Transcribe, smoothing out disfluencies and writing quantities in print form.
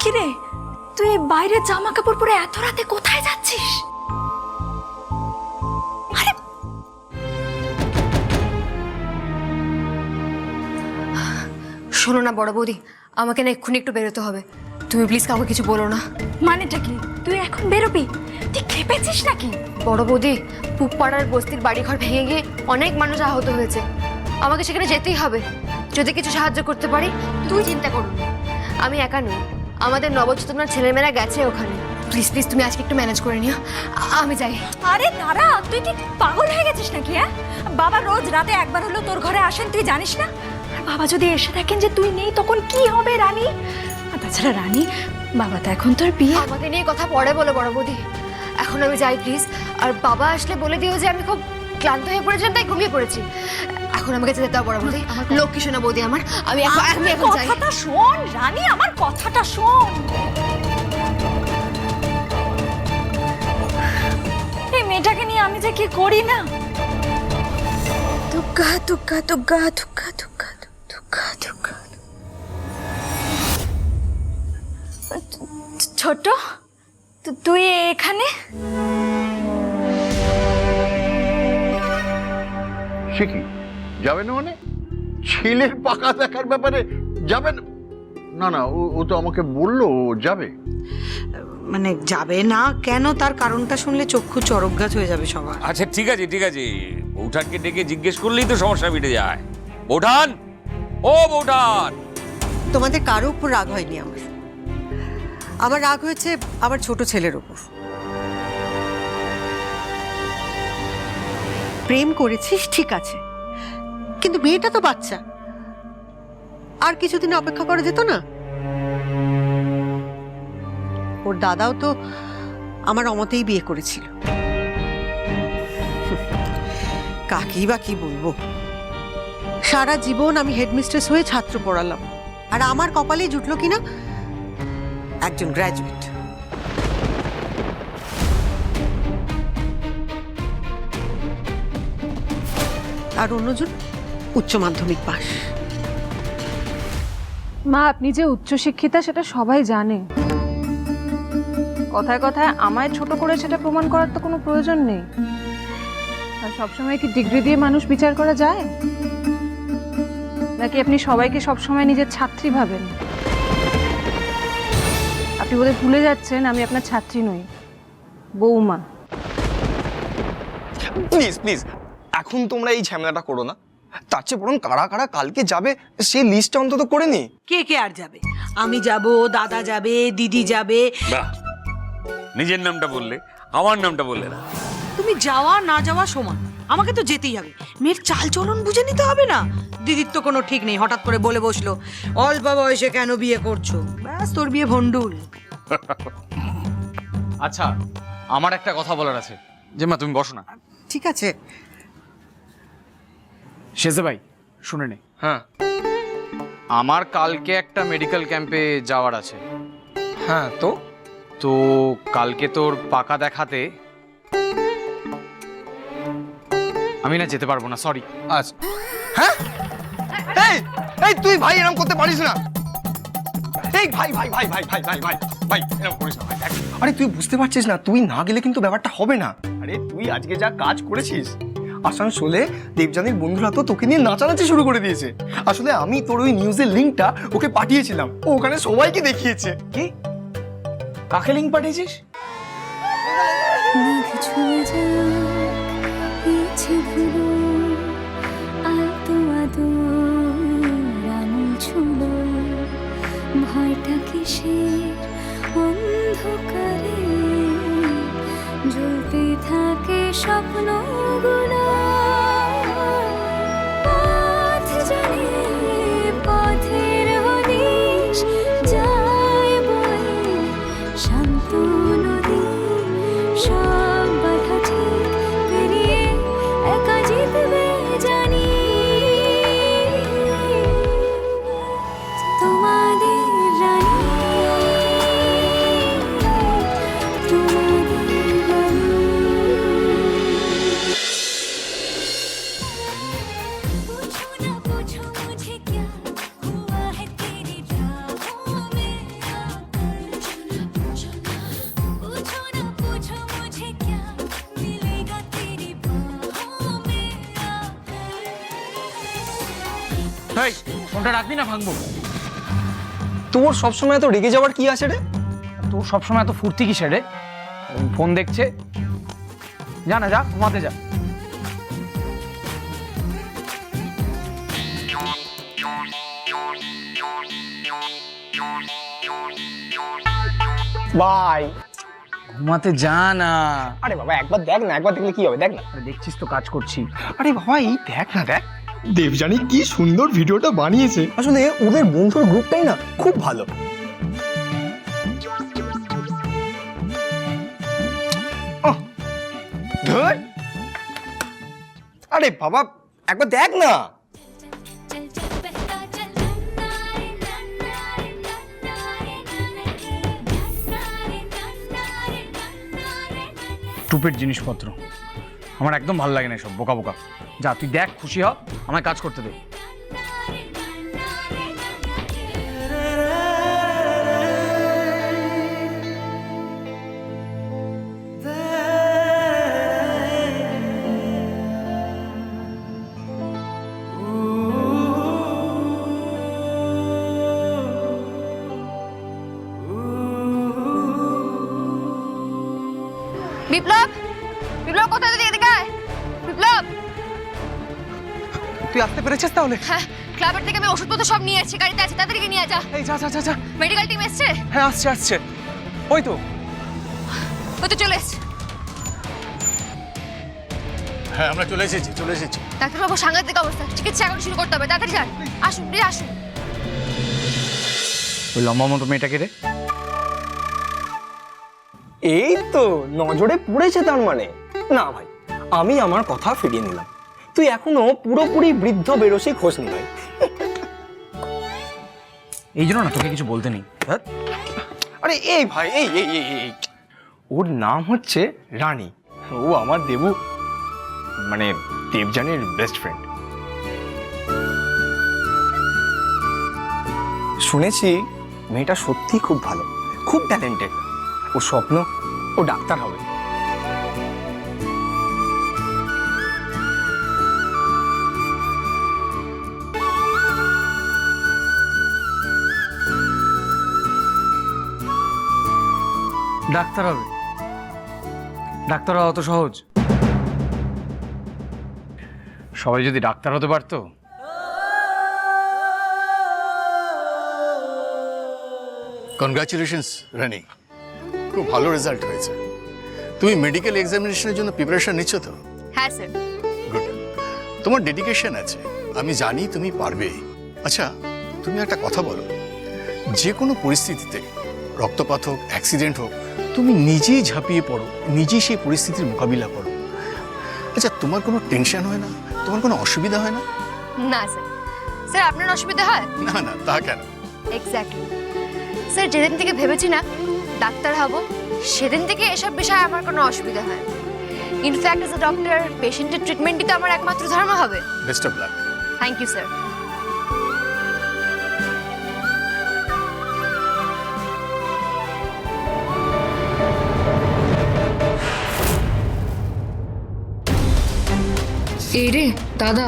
কিরে, তুই বাইরে জামা কাপড় পরে এত রাতে কোথায় যাচ্ছিস? আরে শোনো না বড় বৌদি, আমাকে না এক্ষুনি একটু বেরোতে হবে। তুমি প্লিজ কাউকে কিছু বলো না। মানেটা কি? তুই এখন বেরোবি? তুই খেপেছিস নাকি? বড় বৌদি, পুপাড়ার বস্তির বাড়িঘর ভেঙে গিয়ে অনেক মানুষ আহত হয়েছে। আমাকে সেখানে যেতেই হবে। যদি কিছু সাহায্য করতে পারি। তুই চিন্তা করো না, আমি একা নই, আমাদের নবচেতনার ছেলেমেয়েরা গেছে ওখানে। প্লিজ প্লিজ তুমি আজকে একটু ম্যানেজ করে নিও, আমি যাই। আরে দাঁড়া, তুই কি পাগল হয়ে গেছিস নাকি? হ্যাঁ, বাবা রোজ রাতে একবার হলো তোর ঘরে আসেন, তুই জানিস না? আর বাবা যদি এসে দেখেন যে তুই নেই, তখন কি হবে রানী? আর তাছাড়া রানী, বাবা তো এখন তোর বিয়ে। আমাকে নিয়ে কথা পরে বলো বড় বৌদি, এখন আমি যাই প্লিজ। আর বাবা আসলে বলে দিও যে আমি খুব ক্লান্ত হয়ে পড়েছিলাম, তাই ঘুমিয়ে পড়েছি। এখন আমাকে যেতে দাও বড় বৌদি। লক্ষ্মী শোনা বৌদি আমার, আমি এখন যাই। কথাটা শোন রানী, আমার কথাটা শোন। এই মেয়েটাকে নিয়ে আমি যে কি করি না। দুগ্গা দুগ্গা দুগ্গা দুগ্গা দুগ্গা দুগ্গা দুগ্গা। ছোট, তুই এখানে? সে কি যাবে না মানে? ছেলের পাকা দেখার ব্যাপারে যাবেন? না না, ও তো আমাকে বললো ও যাবে। মানে যাবে না কেন, তার কারণটা শুনলে চক্ষু চড়ক গাছ হয়ে যাবে সবার। আচ্ছা ঠিক আছে ঠিক আছে, বৌঠানকে ডেকে জিজ্ঞেস করলেই তো সমস্যা মিটে যায়। বৌঠান, ও বৌঠান। তোমাদের কারো উপর রাগ হয়নি আমার রাগ হয়েছে আমার ছোট ছেলের উপর। প্রেম করেছিস ঠিক আছে, কিন্তু মেয়েটা তো বাচ্চা, আর কিছুদিন অপেক্ষা করা যেত না? ওর দাদাও তো আমার অমতেই বিয়ে করেছিল। কাকেই বা কি বলবো, সারা জীবন আমি হেডমিস্ট্রেস হয়ে ছাত্র পড়ালাম, আর আমার কপালেই জুটলো কিনা একজন গ্র্যাজুয়েট। আর অন্যজন উচ্চ মাধ্যমিক পাশ। মা, আপনি যে উচ্চশিক্ষিতা সেটা সবাই জানে। কথায় কথায় আমায় ছোট করে সেটা প্রমাণ করার তো কোনো প্রয়োজন নেই। আর সবসময় কি ডিগ্রি দিয়ে মানুষ বিচার করা যায়? নাকি আপনি সবাইকে সবসময় নিজের ছাত্রী ভাবেন? আপনি বোধহয় ভুলে যাচ্ছেন আমি আপনার ছাত্রী নই, বৌমা। প্লিজ প্লিজ এখন তোমরা এই ঝামেলাটা করো না। তার চেয়ে বরং কারা কারা কালকে যাবে সেই লিস্টটা অন্তত করে নি। কে কে আর যাবে? আমি যাব, দাদা যাবে, দিদি যাবে। বাহ, নিজের নামটা বললে, আমার নামটা বললে না। তুমি যাওয়া না যাওয়া সমান, আমাকে তো যেতেই হবে। মেয়ের চাল চলন বুঝে নিতে হবে না? দিদির তো কোনো ঠিক নেই, হঠাৎ করে বলে বসলো অল্প বয়সে কেন বিয়ে করছো, ব্যাস তোর বিয়ে ভন্ডুল। আচ্ছা, আমার একটা কথা বলার আছে। জেম্মা তুমি বসো না। ঠিক আছে শেজে ভাই, শুনে নে। হ্যাঁ আমার কালকে একটা মেডিকেল ক্যাম্পে যাওয়ার আছে। হ্যাঁ তো তো কালকে তোর পাকা দেখাতে আমি না যেতে পারবো না, সরি। আচ্ছা হ্যাঁ, এই এই তুই ভাই এরকম করতে পারিস না। এই ভাই ভাই ভাই ভাই ভাই ভাই ভাই ভাই এরকম করিস না ভাই। আরে তুই বুঝতে পারছিস না, তুই না গেলে কিন্তু ব্যাপারটা হবে না। আরে তুই আজকে যা কাজ করেছিস, আসানসোলে দেবযানীর বন্ধুরা তো তোকে নিয়ে নাচানাচি শুরু করে দিয়েছে। আসলে আমি তোর ওই নিউজের লিঙ্কটা ওকে পাঠিয়েছিলাম, ও ওখানে সবাইকে দেখিয়েছে। কি? কাকে লিঙ্ক পাঠিয়েছিস? ভয়টা কিসের অন্ধকারে জ্বলতে থাকে স্বপ্নগুলো। পথ জানে পথের হদিশ যায় বয়ে শান্ত নদী, সব বাধা ঠিক পেরিয়ে একা জিতবে জানি। তোমাদের রানী, তোমাদের রানী। पूछो ना पूछो मुझे क्या हुआ है तेरी राहों में आकर। এই ফোনটা রাখবি না ভাঙবো। তোর সবসময় এত রেগে যাওয়ার কি আছে রে? তোর সবসময় এত ফুর্তি কিসে রে? ফোন দেখছে, যা না যা ঘুমাতে যা। ভাই ঘুমাতে যা না। আরে বাবা একবার দেখ না, একবার দেখলে কি হবে, দেখ না। আরে দেখছিস তো কাজ করছি। আরে বাবা এই দেখ না, দেখ দেবযানী কি সুন্দর ভিডিওটা বানিয়েছে। আসলে ওদের বন্ধুর গ্রুপটাই না খুব ভালো। ধুর। আরে বাবা একবার দেখ না। चल चल बहता चल नन्ना रे नन्ना रे नन्ना रे नन्ना रे नन्ना रे नन्ना रे টুপের জিনিসপত্র আমার একদম ভালো লাগে না, সব বোকা বোকা। যা তুই দেখ, খুশি হ, আমায় কাজ করতে দে। বিপ্লব, বিপ্লব কোথায় তুই? এদিকে আয়। বিপ্লব, তুই আসতে পেরেছিস তাহলে? হ্যাঁ ক্লাবের থেকে আমি ওষুধপত্র সব নিয়ে এসেছি, গাড়িতে আছে, তাড়াতাড়ি নিয়ে যা। এই যা যা যা যা। মেডিকেল টিম এসছে? হ্যাঁ আসছে আসছে, ওই তো। ওই তো চলে এসছে। হ্যাঁ আমরা চলে এসেছি, চলে এসেছি। ডাক্তারবাবু সাংঘাতিক অবস্থা, চিকিৎসা এখন শুরু করতে হবে, তাড়াতাড়ি যান। আসুন প্লিজ আসুন। ওই লম্বা মতো মেয়েটাকে রে? এই তো নজরে পড়েছে তার মানে। না ভাই, আমি আমার কথা ফিরিয়ে নিলাম। তুই এখনো পুরোপুরি বৃদ্ধ বেরসি খোঁজ নি ভাই। এই জন্য না তোকে কিছু বলতে নেই। আরে এই ভাই এই এই এই এই ওর নাম হচ্ছে রানী। ও আমার দেবু মানে দেবযানীর বেস্ট ফ্রেন্ড। শুনেছি মেয়েটা সত্যি খুব ভালো, খুব ট্যালেন্টেড। ও স্বপ্ন ও ডাক্তার হবে। ডাক্তার হবে? ডাক্তার হওয়া অত সহজ? সবাই যদি ডাক্তার হতে পারতো। কনগ্রাচুলেশনস রানি, খুব ভালো রেজাল্ট হয়েছে। তুমি মেডিকেল এক্সামিনেশনের জন্য প্রিপারেশন নিচ্ছ তো? হ্যাঁ স্যার। গুড, তোমার ডেডিকেশন আছে, আমি জানি তুমি পারবে। আচ্ছা তুমি একটা কথা বলো, যে কোনো পরিস্থিতিতে রক্তপাত হোক, অ্যাক্সিডেন্ট হোক, তুমি নিজেই ঝাঁপিয়ে পড়ো, নিজেই সেই পরিস্থিতির মোকাবিলা করো। আচ্ছা তোমার কোনো টেনশন হয় না, তোমার কোনো অসুবিধা হয় না? না স্যার। স্যার আপনার অসুবিধা হয়? না না, তা কেন? এক্স্যাক্টলি স্যার, যেদিন থেকে ভেবেছি না ডাক্তার হব, সেদিন থেকে এসব বিষয়ে আমার কোনো অসুবিধা হয়। ইনফ্যাক্ট এজ এ ডক্টর পেশেন্টের ট্রিটমেন্টই তো আমার একমাত্র ধর্ম হবে। Best of luck. Thank you sir. এই রে দাদা,